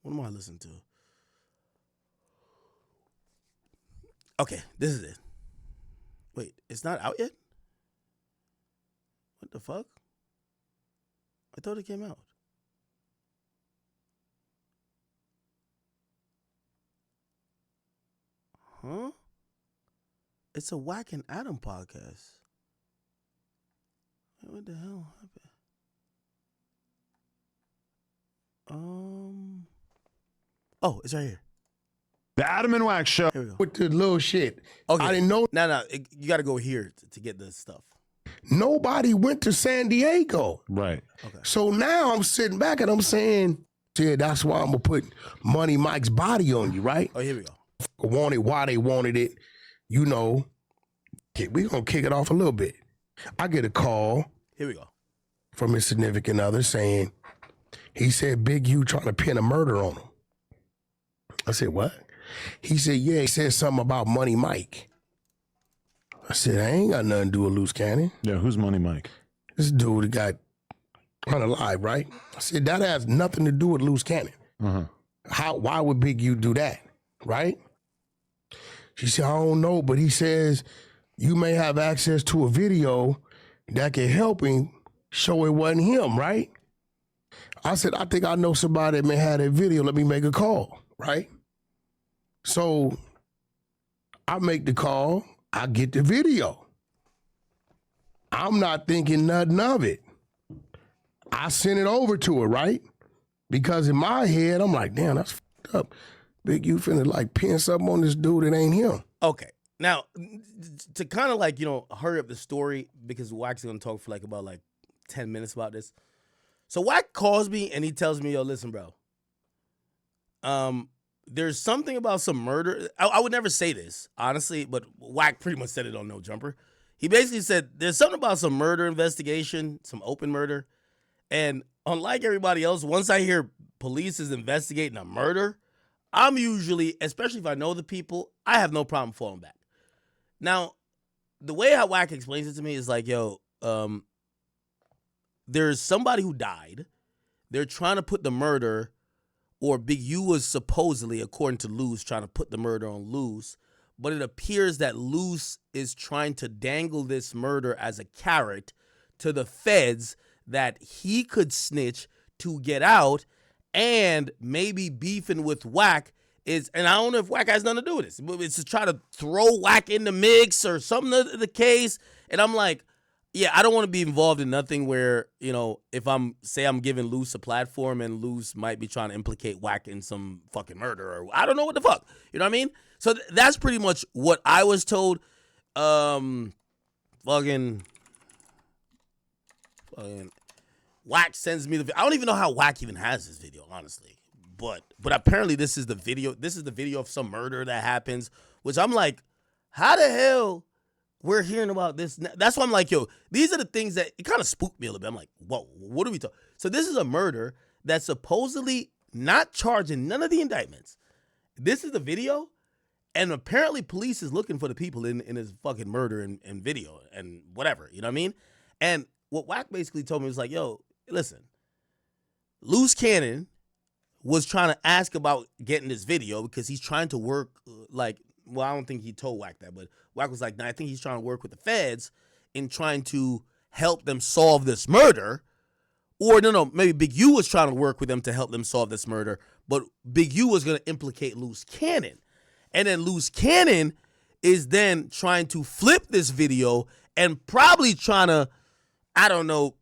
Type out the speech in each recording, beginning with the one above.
What am I listening to? Okay, this is it. Wait, it's not out yet? What the fuck? I thought it came out. Huh? It's a Wack and Adam podcast. Wait, what the hell happened? Oh, it's right here. The Adam and Wack Show. Here we go. With the little shit. Okay. I didn't know. No, you got to go here to get the stuff. Nobody went to San Diego. Right. Okay. So now I'm sitting back and I'm saying, yeah, that's why I'm going to put Money Mike's body on you, right? Oh, here we go. Wanted why they wanted it, you know. We're going to kick it off a little bit. I get a call. Here we go. From his significant other saying, he said, Big U trying to pin a murder on him. I said, what? He said, yeah, he said something about Money Mike. I said, I ain't got nothing to do with Luce Cannon. Yeah, who's Money Mike? This dude that got unalive, right? I said, that has nothing to do with Luce Cannon. Why would Big U do that, right? She said, I don't know, but he says you may have access to a video that can help him show it wasn't him, right? I said, I think I know somebody that may have that video. Let me make a call, right? So I make the call. I get the video. I'm not thinking nothing of it. I sent it over to her, right? Because in my head, I'm like, damn, that's fucked up. Big U finna like pin something on this dude that ain't him. Okay. Now, to kind of like, hurry up the story, because Wack's going to talk for about 10 minutes about this. So Wack calls me and he tells me, yo, listen, bro. There's something about some murder. I would never say this, honestly, but Wack pretty much said it on No Jumper. He basically said there's something about some murder investigation, some open murder. And unlike everybody else, once I hear police is investigating a murder, I'm usually, especially if I know the people, I have no problem falling back. Now, the way how Wack explains it to me is like, yo, there's somebody who died. They're trying to put the murder, or Big U was supposedly, according to Luce, trying to put the murder on Luce. But it appears that Luce is trying to dangle this murder as a carrot to the feds that he could snitch to get out, and maybe beefing with Wack is, and I don't know if Wack has nothing to do with this, but it's to try to throw Wack in the mix or something of the case. And I'm like, yeah, I don't want to be involved in nothing where, if I'm giving Luce a platform and Luce might be trying to implicate Wack in some fucking murder, or I don't know what the fuck. You know what I mean? So that's pretty much what I was told. Fucking Wack sends me I don't even know how Wack even has this video, honestly. But apparently this is the video. This is the video of some murder that happens, which I'm like, how the hell we're hearing about this? That's why I'm like, yo, these are the things that it kind of spooked me a little bit. I'm like, whoa, what are we talking? So this is a murder that's supposedly not charging none of the indictments. This is the video, and apparently police is looking for the people in his fucking murder and video and whatever. You know what I mean? And what Wack basically told me was like, yo, listen, Luce Cannon was trying to ask about getting this video because he's trying to work I don't think he told Wack that, but Wack was like, nah, I think he's trying to work with the feds in trying to help them solve this murder. Or no, maybe Big U was trying to work with them to help them solve this murder, but Big U was going to implicate Luce Cannon. And then Luce Cannon is then trying to flip this video and probably trying to, I don't know,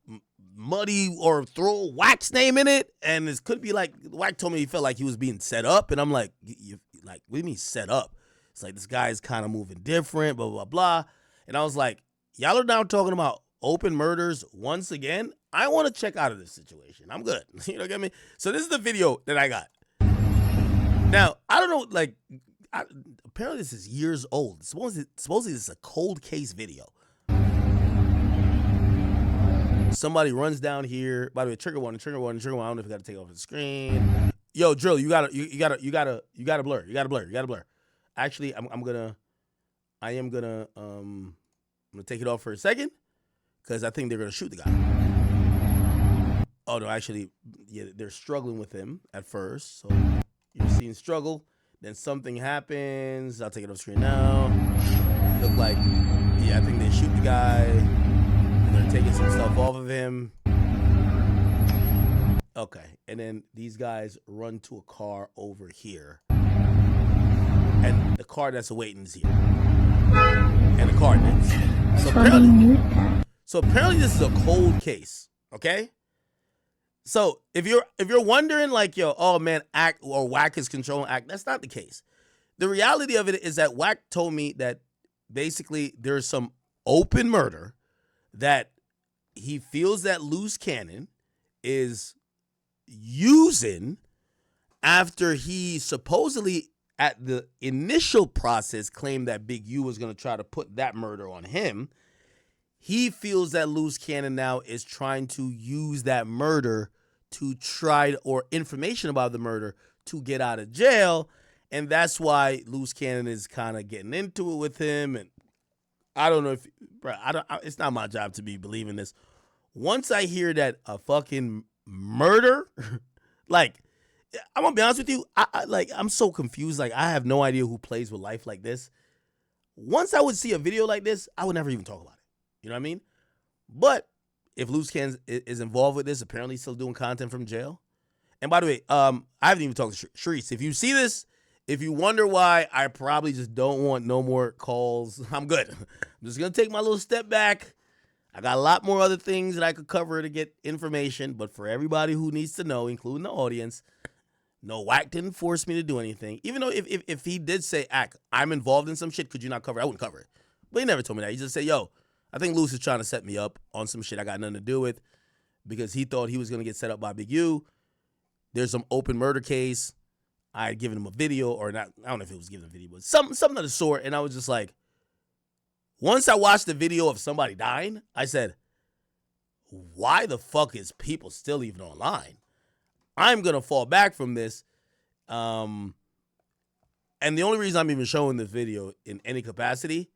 muddy or throw Wack's name in it. And it could be like, Wack told me he felt like he was being set up. And I'm like, what do you mean set up? It's like, this guy's kind of moving different, blah, blah, blah. And I was like, y'all are now talking about open murders once again. I want to check out of this situation. I'm good. You know what I mean? So this is the video that I got. Now, I don't know, apparently this is years old. Supposedly this is a cold case video. Somebody runs down here. By the way, trigger one. I don't know if you got to take off the screen. Yo, Drill, you gotta blur. You gotta blur. Actually, I'm gonna take it off for a second because I think they're gonna shoot the guy. Oh no, actually, yeah, they're struggling with him at first. So you're seeing struggle. Then something happens. I'll take it off screen now. Look like, yeah, I think they shoot the guy. And they're taking some stuff off of him. Okay, and then these guys run to a car over here. And the car that's awaiting is here. And the car next. So apparently this is a cold case, okay? So if you're wondering like, yo, oh man, Act or Wack is controlling Act, that's not the case. The reality of it is that Wack told me that basically there's some open murder that he feels that Luce Cannon is using after he supposedly at the initial process claimed that Big U was going to try to put that murder on him. He feels that Luce Cannon now is trying to use that murder to try, or information about the murder, to get out of jail. And that's why Luce Cannon is kind of getting into it with him. And I don't know if, bro, it's not my job to be believing this. Once I hear that a fucking murder, like, I'm gonna be honest with you, I'm so confused. Like, I have no idea who plays with life like this. Once I would see a video like this, I would never even talk about it. You know what I mean? But if Luce Cannon is involved with this, apparently still doing content from jail. And by the way, I haven't even talked to Sharice. If you see this, if you wonder why I probably just don't want no more calls, I'm good. I'm just going to take my little step back. I got a lot more other things that I could cover to get information. But for everybody who needs to know, including the audience, no, Wack didn't force me to do anything. Even though if he did say, Ack, I'm involved in some shit, could you not cover it? I wouldn't cover it. But he never told me that. He just said, yo, I think Luce is trying to set me up on some shit I got nothing to do with, because he thought he was going to get set up by Big U. There's some open murder case. I had given him a video, or not. I don't know if it was given a video, but something of the sort. And I was just like, once I watched the video of somebody dying, I said, why the fuck is people still even online? I'm going to fall back from this. And the only reason I'm even showing this video in any capacity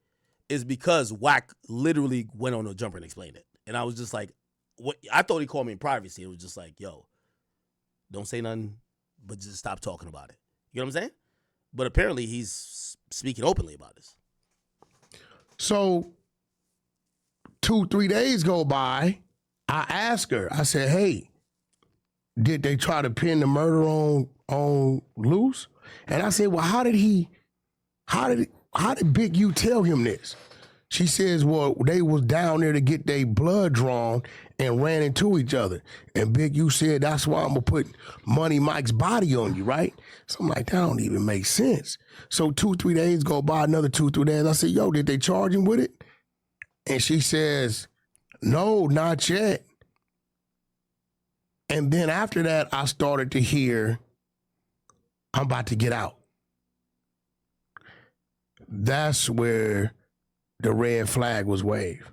is because Wack literally went on a jumper and explained it. And I was just like, what? I thought he called me in privacy. It was just like, yo, don't say nothing, but just stop talking about it. You know what I'm saying? But apparently he's speaking openly about this. So 2-3 days go by. I asked her, I said, hey, did they try to pin the murder on Luce? And I said, well, how did Big U tell him this? She says, well, they was down there to get their blood drawn and ran into each other. And Big U said, that's why I'm going to put Money Mike's body on you, right? So I'm like, that don't even make sense. So 2-3 days go by, another 2-3 days. I said, yo, did they charge him with it? And she says, no, not yet. And then after that, I started to hear, I'm about to get out. That's where the red flag was waved.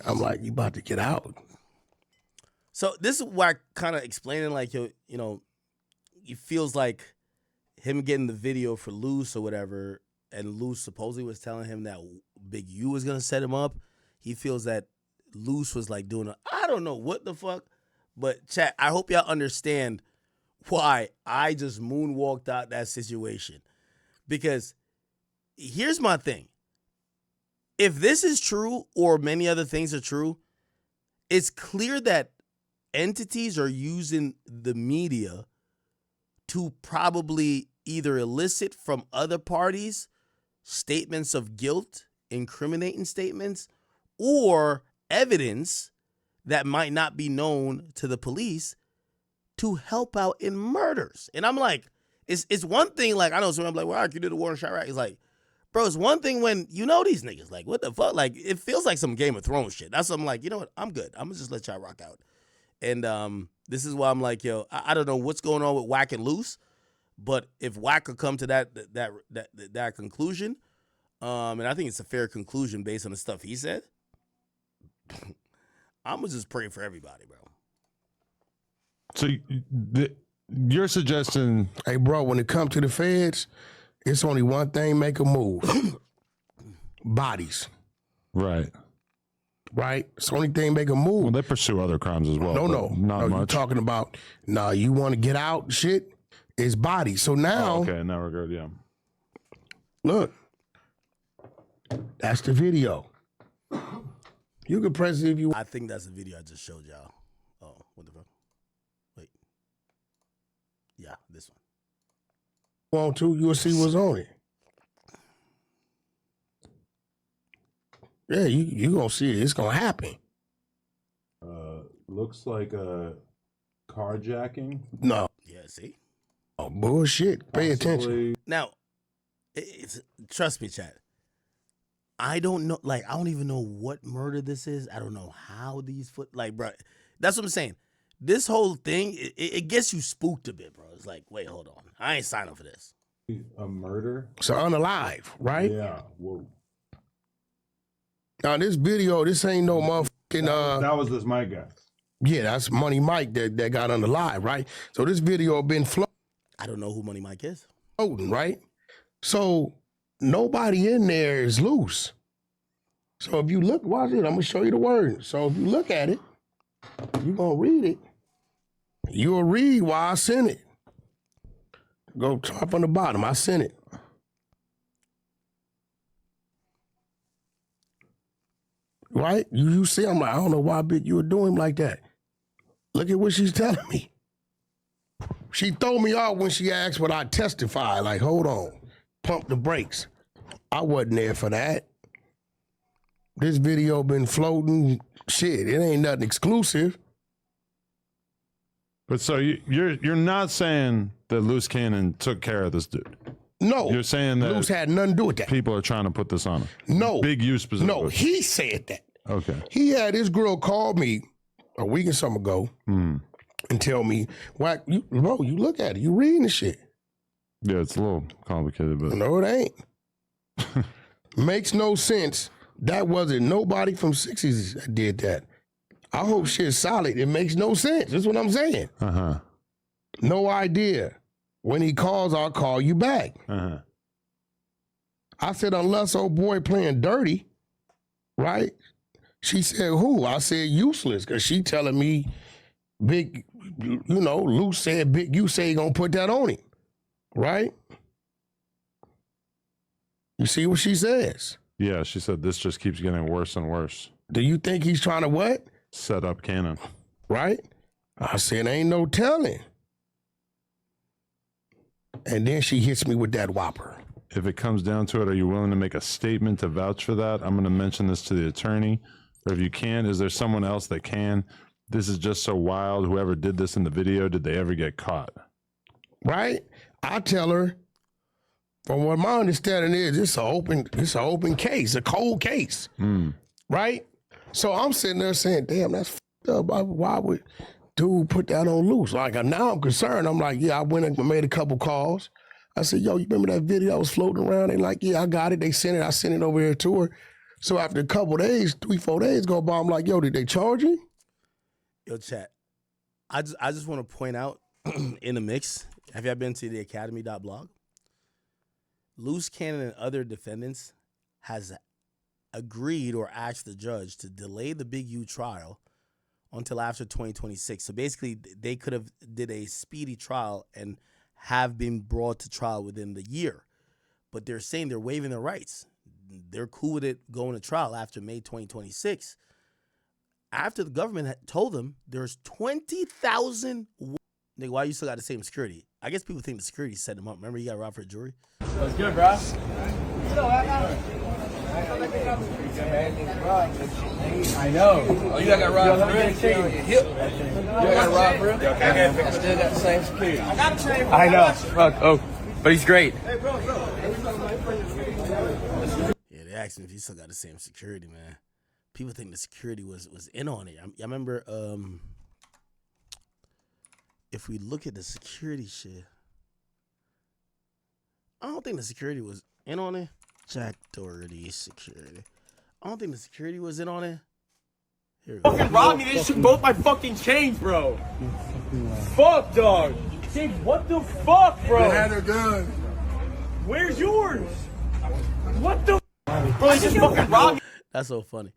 I'm like, you about to get out? So this is why I kind of explaining, like, you know, he feels like him getting the video for Luce or whatever, and Luce supposedly was telling him that Big U was going to set him up. He feels that Luce was like doing I don't know what the fuck, but chat, I hope y'all understand why I just moonwalked out that situation. Because here's my thing. If this is true, or many other things are true, it's clear that entities are using the media to probably either elicit from other parties statements of guilt, incriminating statements, or evidence that might not be known to the police to help out in murders. And I'm like, it's one thing, like, I know someone like, well, you did a Warren shot, right? It's like, bro, it's one thing when you know these niggas. Like, what the fuck? Like, it feels like some Game of Thrones shit. That's what I'm like, you know what? I'm good. I'm going to just let y'all rock out. And this is why I'm like, yo, I don't know what's going on with Wack and Luce, but if Wack could come to that conclusion, and I think it's a fair conclusion based on the stuff he said, I'm going to just pray for everybody, bro. So you're suggesting... Hey, bro, when it comes to the feds, it's only one thing make a move. Bodies. Right. right? It's the only thing make them move. Well, they pursue other crimes as well. No, not you're much. talking about, you want to get out, shit, it's body. So now, Okay, in that regard, yeah. look, that's the video. You can press it if you I think that's the video I just showed y'all. Oh, what the fuck? Wait. Yeah, this one. want to. You'll see what's on it. Yeah, you gonna see it. It's gonna happen. Looks like a carjacking. No, Yeah, see? oh, bullshit. Pay attention. Now, it's trust me, chat. I don't know, like, I don't even know what murder this is. I don't know how these bro, that's what I'm saying. This whole thing, it gets you spooked a bit, bro. It's like, wait, hold on. I ain't signing up for this. A murder? So unalive, right? Yeah. Whoa. Now this video, this ain't no motherfucking That was this my guy. yeah, that's Money Mike that got unalive, right? So this video been I don't know who Money Mike is. floating, right? So nobody in there is loose. So if you look, watch it, I'm gonna show you the word. So if you look at it, you're gonna read it. You'll read why I sent it. Go top on the bottom, I sent it. Right? You see, I'm like, I don't know why bitch you would do him like that. Look at what she's telling me. She threw me off when she asked what I testify. Like, hold on, pump the brakes. I wasn't there for that. This video been floating. Shit, it ain't nothing exclusive. But so you're not saying that Luce Cannon took care of this dude. No. You're saying that Luce had nothing to do with that. people are trying to put this on him. No. Big use specifically. No, he said that. Okay. He had this girl call me a week or something ago and tell me, Wack, you look at it. You reading the shit. Yeah, it's a little complicated, but No, it ain't. Makes no sense. That wasn't nobody from 60s that did that. I hope shit's solid. It makes no sense. That's what I'm saying. uh-huh. No idea. When he calls, I'll call you back. Uh-huh. I said, unless old boy playing dirty, right? She said, who? I said, useless, because she telling me big, Luce said big, you say you gonna put that on him, right? You see what she says? Yeah, she said this just keeps getting worse and worse. Do you think he's trying to what? Set up Cannon. Right? I said, ain't no telling. And then she hits me with that whopper. If it comes down to it, are you willing to make a statement to vouch for that? I'm going to mention this to the attorney. Or if you can, is there someone else that can? This is just so wild. Whoever did this in the video, did they ever get caught? Right? I tell her, from what my understanding is, it's an open case, a cold case. Right? So I'm sitting there saying, damn, that's fucked up. Why would dude put that on Luce? Like, now I'm concerned. I'm like, yeah, I went and made a couple calls. I said, yo, you remember that video I was floating around? They like, yeah, I got it. They sent it. I sent it over here to her. So after a couple days, 3-4 days go by, I'm like, yo, did they charge you? Yo, chat. I just want to point out in the mix, have you ever been to the academy.blog? Luce Cannon and other defendants has agreed or asked the judge to delay the Big U trial until after 2026. So basically, they could have did a speedy trial and have been brought to trial within the year. But they're saying they're waiving their rights. They're cool with it going to trial after May 2026. After the government had told them there's 20,000. Nigga, why you still got the same security? I guess people think the security set him up. Remember, he got robbed for a jury? What's good, bro? I know. Oh, you got robbed for real? Hip. You got robbed for real? I still got the same security. I know. Fuck. Oh, but he's great. Yeah, they asked me if he still got the same security, man. People think the security was in on it. I remember if we look at the security shit, I don't think the security was in on it. Jack Doherty security. I don't think the security was in on it. Here we go. Fucking robbed me. They took both my fucking chains, bro. Fuck, dog. James, what the fuck, bro? They had a gun. Where's yours? What the? Bro, they just fucking robbed me. That's so funny.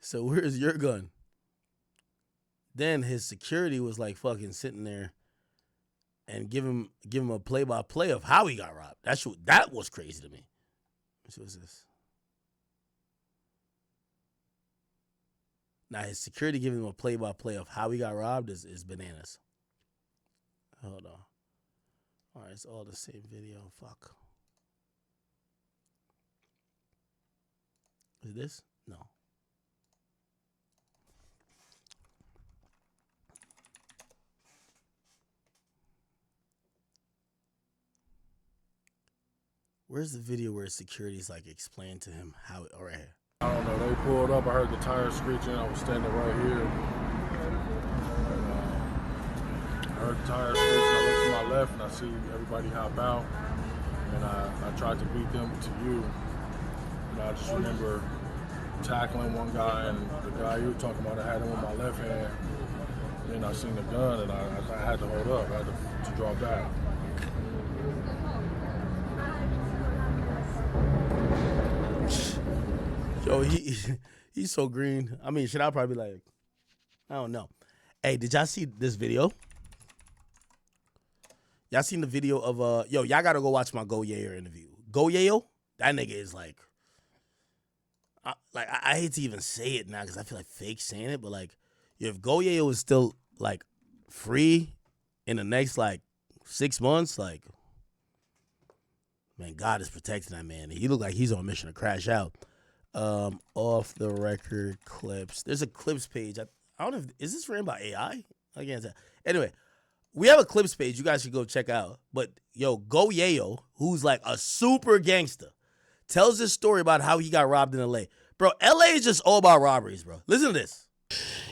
So where's your gun? Then his security was like fucking sitting there and give him a play-by-play of how he got robbed. That was crazy to me. What's this? Now his security giving him a play-by-play of how he got robbed is bananas. Hold on. All right, it's all the same video. Fuck. Is this? No. Where's the video where security's like explained to him how? All right here. I don't know. They pulled up. I heard the tires screeching. I was standing right here. I heard the tires screeching. I looked to my left and I see everybody hop out. And I tried to beat them to you. And I just remember tackling one guy, and the guy you were talking about, I had him with my left hand. Then I seen the gun, and I had to hold up. I had to draw back. Yo, he's so green. I mean, should I probably like, I don't know. Hey, did y'all see this video? Y'all seen the video of yo, y'all gotta go watch my Go Yayo interview. Go Yayo, that nigga is like I hate to even say it now because I feel like fake saying it, but like, if Go Yayo is still like free in the next like 6 months, like, man, God is protecting that man. He look like he's on a mission to crash out. Off the record clips. There's a clips page. I don't know if is this ran by AI? I can't tell. Anyway, we have a clips page you guys should go check out. But yo, Go Yayo, who's like a super gangster, tells this story about how he got robbed in LA. Bro, LA is just all about robberies, bro. Listen to this.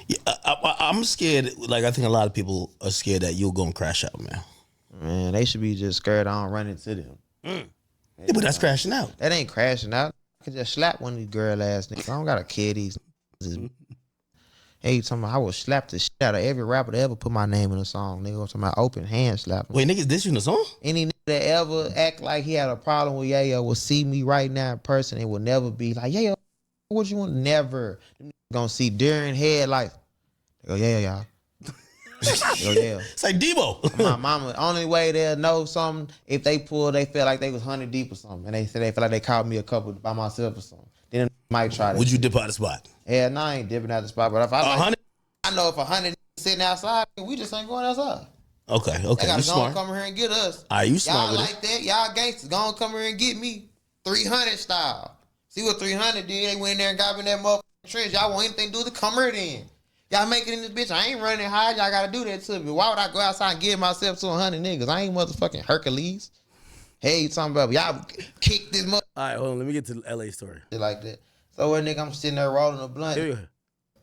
Yeah, I'm scared. Like, I think a lot of people are scared that you'll go and crash out, man. Man, they should be just scared I don't run into them. Yeah, but that's crashing out. That ain't crashing out. I could just slap one of these girl ass niggas. I don't gotta kill these. Hey, you talking about I will slap the shit out of every rapper that ever put my name in a song. Nigga, I'm talking about open hand slap. Wait, niggas, this in the song? Any nigga that ever act like he had a problem with Yayo will see me right now in person and will never be like, Yayo, what you want? Never. Them gonna see during headlights. They go, yeah, y'all. They go, yeah. It's like Debo. My mama, only way they'll know something if they feel like they was 100 deep or something. And they said they feel like they caught me a couple by myself or something. Then might try to. Would you dip out the spot? Yeah, no, I ain't dipping out the spot. But if I know if 100 sitting outside, we just ain't going outside. Okay. They gotta You smart. come here and get us. Are you smart y'all with like that? Y'all gangsters, gonna come here and get me 300 style. See what 300 did? They went in there and got me in that motherfucking trench. Y'all want anything to do with the come here then. Y'all make it in this bitch. I ain't running high. Y'all gotta do that to me. Why would I go outside and give myself to 100 niggas? I ain't motherfucking Hercules. Hey, you talking about y'all kick this mother. All right, hold on. Let me get to the LA story. Like that. So when nigga, I'm sitting there rolling a blunt. Here you go.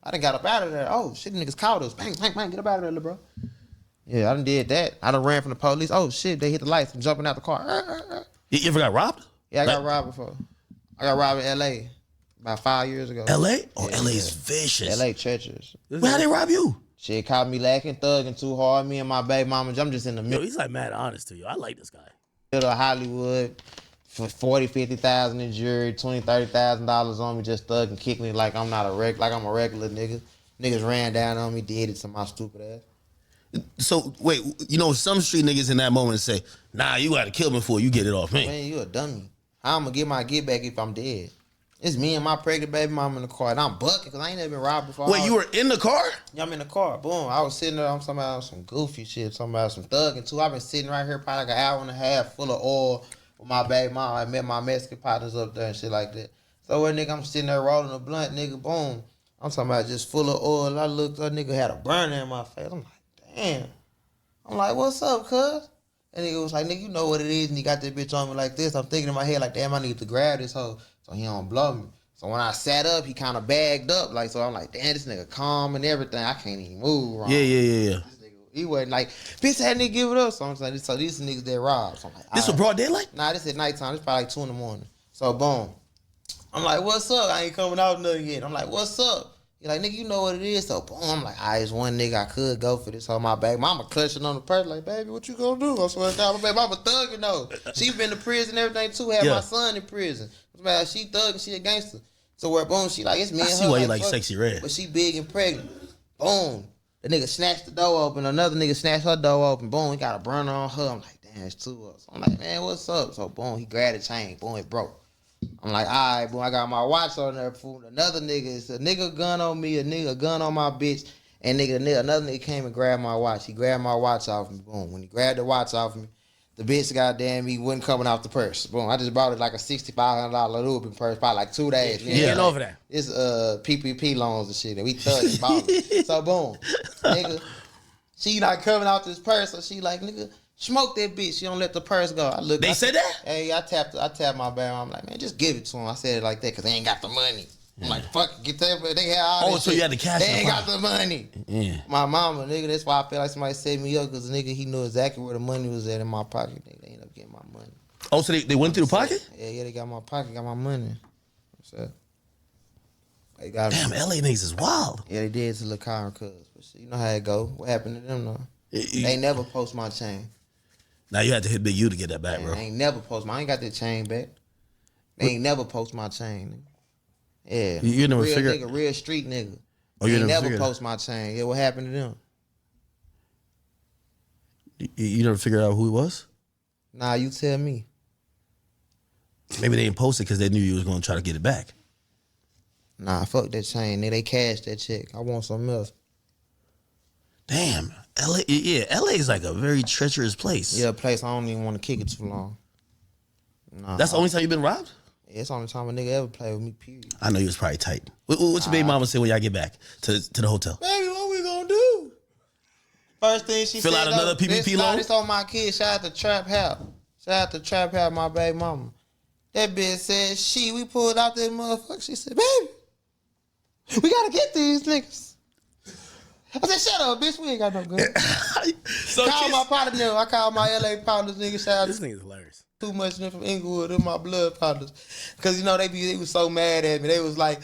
I done got up out of there. Oh shit, niggas caught us. Bang, bang, bang, get up out of there, little bro. Yeah, I done did that. I done ran from the police. Oh shit, they hit the lights. I'm jumping out the car. You ever got robbed? Yeah, I got robbed before. I got robbed in LA about 5 years ago. LA? Oh, Yeah, LA is vicious. LA treacherous. Well, how they rob you? Shit caught me lacking, thugging too hard. Me and my baby mama, I'm just in the Yo, middle he's like mad honest to you. I like this guy. of Hollywood. For 40, 50,000 in jury, $20,000, $30,000 on me, just thugging, kicking me like I'm not a like I'm a regular nigga. Niggas ran down on me, did it to my stupid ass. So, wait, you know, some street niggas in that moment say, nah, you gotta kill me before you get it off me. Man, you a dummy. How I'm gonna get my get back if I'm dead? It's me and my pregnant baby mama in the car, and I'm bucking because I ain't never been robbed before. Wait, you were in the car? Yeah, I'm in the car. Boom. I was sitting there. I'm talking about some goofy shit. Talking about some thugging too. I've been sitting right here probably like an hour and a half full of oil with my baby mama. I met my Mexican partners up there and shit like that. So when nigga, I'm sitting there rolling a blunt, nigga, boom. I'm talking about just full of oil. I looked, that nigga had a burner in my face. I'm like, damn. I'm like, what's up, cuz? And nigga was like, nigga, you know what it is. And he got that bitch on me like this. I'm thinking in my head like, damn, I need to grab this hoe so he don't blow me. So when I sat up, he kind of bagged up. Like, so I'm like, damn, this nigga calm and everything. I can't even move wrong. Yeah. This nigga, he wasn't like, bitch, that nigga give it up. So I'm saying, so these niggas that robbed. So I'm like, This was broad daylight? Nah, this at nighttime. It's probably like 2 in the morning. So boom. I'm like, what's up? I ain't coming out nothing yet. I'm like, what's up? He like, nigga, you know what it is. So boom, I'm like, it's one nigga I could go for this. So my baby mama clutching on the purse like, baby, what you gonna do? I swear to God, my baby mama thugging though. She been to prison and everything too. Had my son in prison. She thugging, she a gangster. So where boom, she like, it's me I and see her. why you like fuck, Sexy Red. But she big and pregnant. Boom. The nigga snatched the door open. Another nigga snatched her door open. Boom, he got a burner on her. I'm like, damn, it's 2 of us. I'm like, man, what's up? So boom, he grabbed the chain. Boom, it broke. I'm like, all right, boom, I got my watch on there. Fool. Another nigga, it's a nigga gun on me, a nigga gun on my bitch. And another nigga came and grabbed my watch. He grabbed my watch off me. Boom. When he grabbed the watch off me, the bitch, goddamn, he wasn't coming out the purse. Boom. I just bought it like a $6,500 Lubin purse, probably like 2 days. Yeah, get over that. It's PPP loans and shit, and we thugged and bought it. So boom, nigga, she not coming out this purse, so she like, nigga, smoke that bitch. She don't let the purse go. I look. They said that? Hey, I tapped my bag. I'm like, man, just give it to him. I said it like that because they ain't got the money. I'm like, fuck it, get that. They had all this so shit. you had the cash. They ain't got the money. Yeah. My mama, nigga, that's why I feel like somebody set me up because nigga, he knew exactly where the money was at in my pocket. They ended up getting my money. Oh, so they went through the pocket? Yeah, they got my pocket, got my money. What's up? They got Damn, LA niggas is wild. Yeah, they did to Lil Kyron cuz. But shit, you know how it go. What happened to them though? They never post my chain. Now you had to hit Big U to get that back, bro. I ain't never post I ain't got that chain back. They ain't never post my chain. Nigga. Yeah. You never real figure nigga, real street nigga. Oh, They you ain't never never figured- post my chain. Yeah, what happened to them? You never figured out who it was? Nah, you tell me. Maybe they didn't post it because they knew you was going to try to get it back. Nah, fuck that chain. Nigga, they cashed that check. I want something else. Damn, LA, yeah, LA is like a very treacherous place. Yeah, a place I don't even want to kick it too long. Nah, That's the only time you've been robbed? Yeah, it's the only time a nigga ever play with me, period. I know you was probably tight. What your baby mama say when y'all get back to the hotel? Baby, what we gonna do? First thing she Fill said, out another PPP loan? This on my kid. Shout out to Trap House. Shout out to Trap House, my baby mama. That bitch said, we pulled out that motherfucker. She said, baby, we gotta get these niggas. I said, shut up, bitch. We ain't got no gun. Call my partner now. I called my LA partners, nigga. Shout out This thing is hilarious. too much of them from Inglewood in my blood partners. Cause you know they was so mad at me. They was like,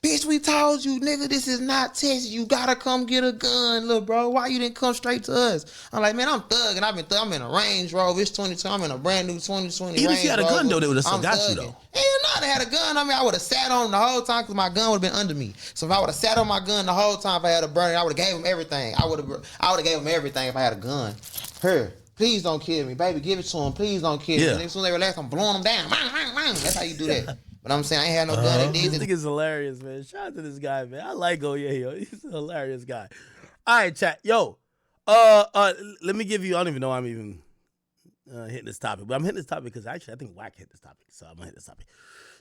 bitch, we told you, nigga, this is not Texas. You gotta come get a gun, little bro. Why you didn't come straight to us? I'm like, man, I'm thugging. I'm in a Range Rover. It's 22. I'm in a brand new 2020 Even Range if you had a Rover. gun, though, they would have still I'm got you, thugging. though. Hell no, they had a gun on me. I would have sat on the whole time because my gun would have been under me. So if I would have sat on my gun the whole time if I had a burner, I would have gave them everything. I would have gave them everything if I had a gun. Here, please don't kill me, baby. Give it to him. Please don't kill me. Yeah. And as soon as they relax, I'm blowing them down. That's how you do that. But I'm saying I ain't had no gun. They This did. nigga's hilarious, man. Shout out to this guy, man. I like yo. He's a hilarious guy. All right, chat. Yo, let me give you, I don't even know I'm even hitting this topic, but I'm hitting this topic because actually I think Wack hit this topic, so I'm gonna hit this topic.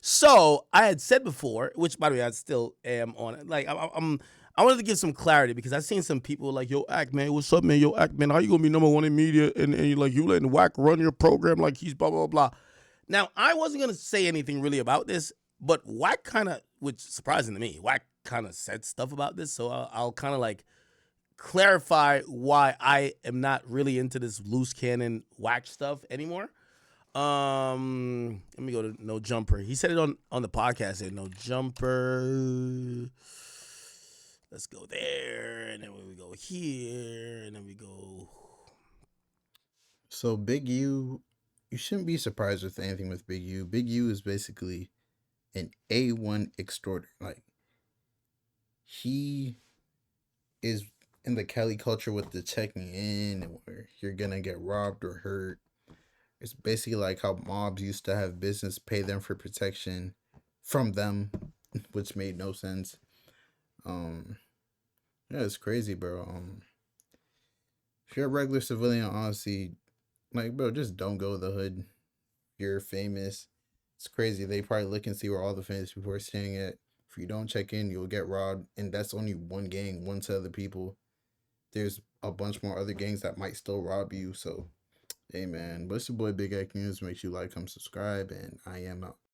So I had said before, which by the way I still am on it. Like I wanted to give some clarity because I've seen some people like, yo, Act, man, what's up, man? Yo, Act, man, how you gonna be #1 in media and you like you letting Wack run your program like he's blah blah blah. Now I wasn't gonna say anything really about this, but Wack kind of, which is surprising to me, Wack kind of said stuff about this, so I'll kind of like clarify why I am not really into this loose cannon Wack stuff anymore. Let me go to No Jumper. He said it on the podcast here. No Jumper. Let's go there, and then we go here, and then we go. So Big U, you shouldn't be surprised with anything with Big U. Big U is basically an A1 extorter. Like, he is in the Cali culture with the checking in and where you're gonna get robbed or hurt. It's basically like how mobs used to have business pay them for protection from them, which made no sense. Yeah, it's crazy, bro. If you're a regular civilian, honestly, like, bro, just don't go to the hood. You're famous. It's crazy. They probably look and see where all the famous people are staying at. If you don't check in, you'll get robbed. And that's only one gang, one set of the people. There's a bunch more other gangs that might still rob you. So, hey, man. But it's your boy, Big Akademiks. Make sure you like, comment, subscribe. And I am out.